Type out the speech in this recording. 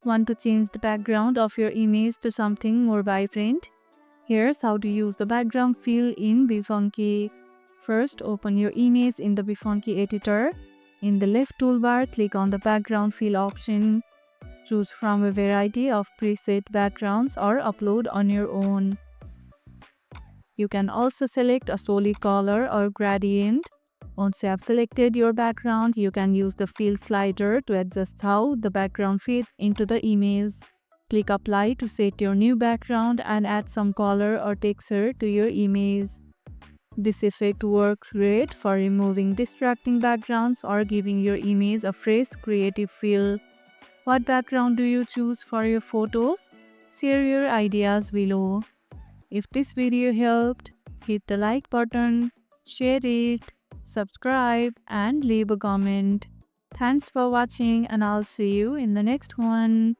Want to change the background of your image to something more vibrant? Here's how to use the background fill in BeFunky. First, open your image in the BeFunky editor. In the left toolbar, click on the background fill option. Choose from a variety of preset backgrounds or upload on your own. You can also select a solid color or gradient. Once you have selected your background, you can use the fill slider to adjust how the background fits into the image. Click apply to set your new background and add some color or texture to your image. This effect works great for removing distracting backgrounds or giving your image a fresh creative feel. What background do you choose for your photos? Share your ideas below. If this video helped, hit the like button, share it, subscribe and leave a comment. Thanks for watching and I'll see you in the next one.